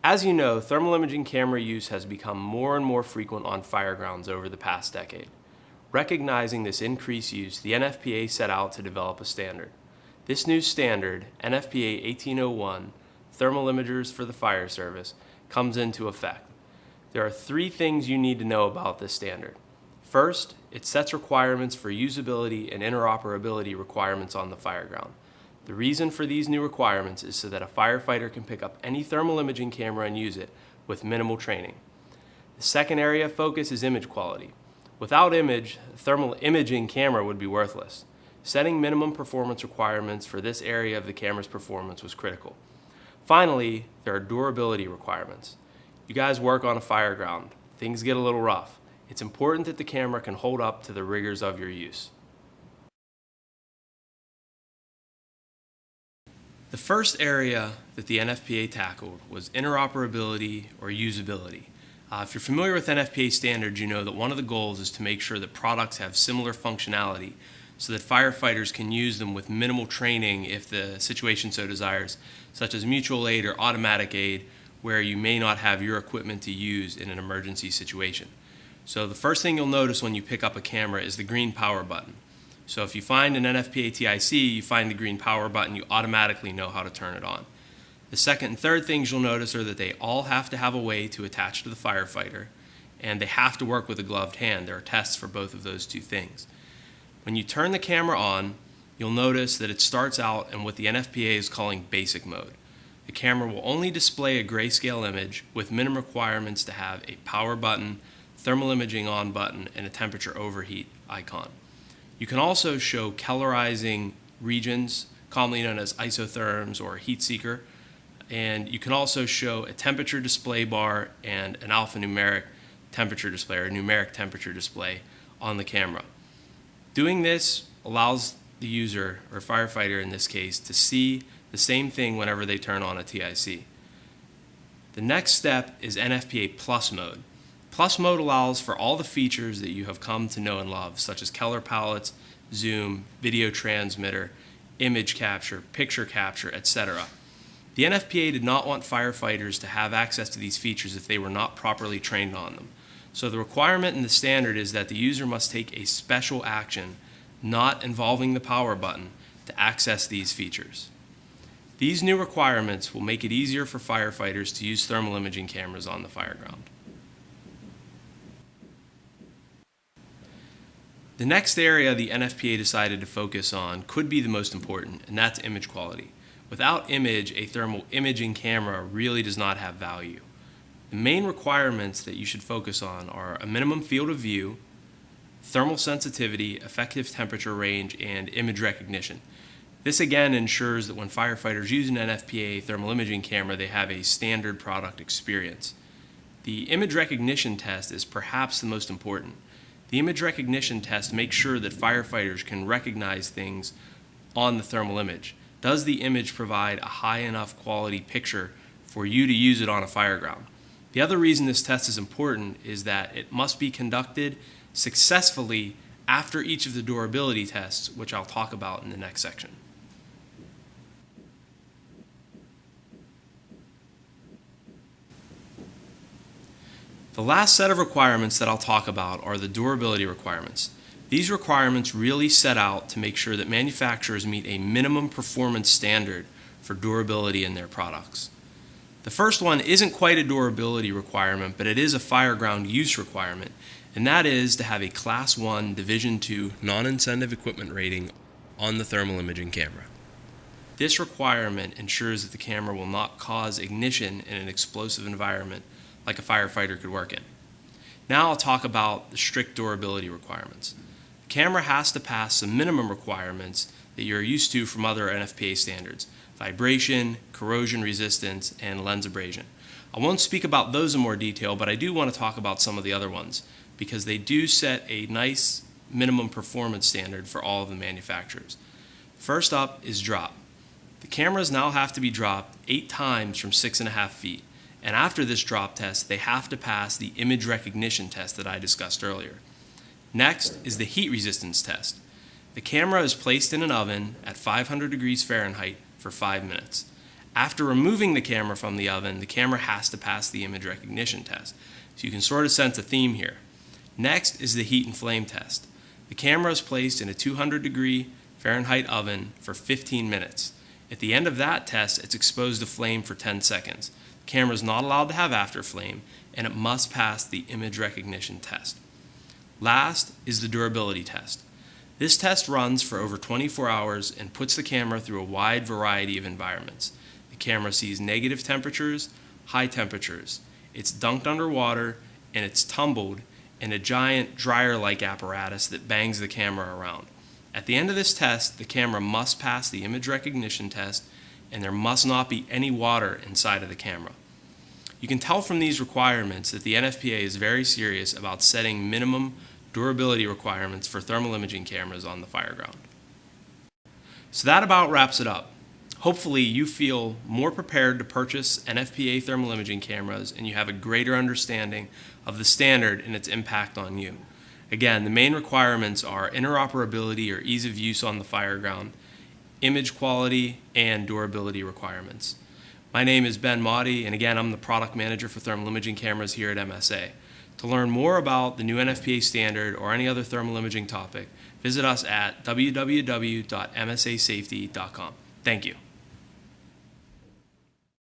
As you know, thermal imaging camera use has become more and more frequent on firegrounds over the past decade. Recognizing this increased use, the NFPA set out to develop a standard. This new standard, NFPA 1801, Thermal Imagers for the Fire Service, comes into effect. There are 3 things you need to know about this standard. First, it sets requirements for usability and interoperability requirements on the fireground. The reason for these new requirements is so that a firefighter can pick up any thermal imaging camera and use it with minimal training. The second area of focus is image quality. Without image, a thermal imaging camera would be worthless. Setting minimum performance requirements for this area of the camera's performance was critical. Finally, there are durability requirements. You guys work on a fireground. Things get a little rough. It's important that the camera can hold up to the rigors of your use. The first area that the NFPA tackled was interoperability or usability. If you're familiar with NFPA standards, you know that one of the goals is to make sure that products have similar functionality so that firefighters can use them with minimal training if the situation so desires, such as mutual aid or automatic aid, where you may not have your equipment to use in an emergency situation. So the first thing you'll notice when you pick up a camera is the green power button. So if you find an NFPA TIC, you find the green power button, you automatically know how to turn it on. The second and third things you'll notice are that they all have to have a way to attach to the firefighter, and they have to work with a gloved hand. There are tests for both of those 2 things. When you turn the camera on, you'll notice that it starts out in what the NFPA is calling basic mode. The camera will only display a grayscale image with minimum requirements to have a power button, thermal imaging on button, and a temperature overheat icon. You can also show colorizing regions, commonly known as isotherms or heat seeker, and you can also show a temperature display bar and an alphanumeric temperature display or a numeric temperature display on the camera. Doing this allows the user, or firefighter in this case, to see the same thing whenever they turn on a TIC. The next step is NFPA Plus mode. Plus mode allows for all the features that you have come to know and love, such as color palettes, zoom, video transmitter, image capture, picture capture, etc. The NFPA did not want firefighters to have access to these features if they were not properly trained on them. So the requirement in the standard is that the user must take a special action, not involving the power button, to access these features. These new requirements will make it easier for firefighters to use thermal imaging cameras on the fireground. The next area the NFPA decided to focus on could be the most important, and that's image quality. Without image, a thermal imaging camera really does not have value. The main requirements that you should focus on are a minimum field of view, thermal sensitivity, effective temperature range, and image recognition. This again ensures that when firefighters use an NFPA thermal imaging camera, they have a standard product experience. The image recognition test is perhaps the most important. The image recognition test makes sure that firefighters can recognize things on the thermal image. Does the image provide a high enough quality picture for you to use it on a fireground? The other reason this test is important is that it must be conducted successfully after each of the durability tests, which I'll talk about in the next section. The last set of requirements that I'll talk about are the durability requirements. These requirements really set out to make sure that manufacturers meet a minimum performance standard for durability in their products. The first one isn't quite a durability requirement, but it is a fireground use requirement, and that is to have a Class 1 Division 2 non-incentive equipment rating on the thermal imaging camera. This requirement ensures that the camera will not cause ignition in an explosive environment like a firefighter could work in. Now I'll talk about the strict durability requirements. The camera has to pass some minimum requirements that you're used to from other NFPA standards: vibration, corrosion resistance, and lens abrasion. I won't speak about those in more detail, but I do want to talk about some of the other ones because they do set a nice minimum performance standard for all of the manufacturers. First up is drop. The cameras now have to be dropped 8 times from 6.5 feet. And after this drop test, they have to pass the image recognition test that I discussed earlier. Next is the heat resistance test. The camera is placed in an oven at 500 degrees Fahrenheit for 5 minutes. After removing the camera from the oven, the camera has to pass the image recognition test. So you can sort of sense a theme here. Next is the heat and flame test. The camera is placed in a 200-degree Fahrenheit oven for 15 minutes. At the end of that test, it's exposed to flame for 10 seconds. The camera is not allowed to have afterflame, and it must pass the image recognition test. Last is the durability test. This test runs for over 24 hours and puts the camera through a wide variety of environments. The camera sees negative temperatures, high temperatures. It's dunked underwater, and it's tumbled in a giant dryer-like apparatus that bangs the camera around. At the end of this test, the camera must pass the image recognition test, and there must not be any water inside of the camera. You can tell from these requirements that the NFPA is very serious about setting minimum durability requirements for thermal imaging cameras on the fireground. So that about wraps it up. Hopefully you feel more prepared to purchase NFPA thermal imaging cameras, and you have a greater understanding of the standard and its impact on you. Again, the main requirements are interoperability or ease of use on the fireground, image quality, and durability requirements. My name is Ben Mauti, and again, I'm the product manager for thermal imaging cameras here at MSA. To learn more about the new NFPA standard or any other thermal imaging topic, visit us at www.msasafety.com. Thank you.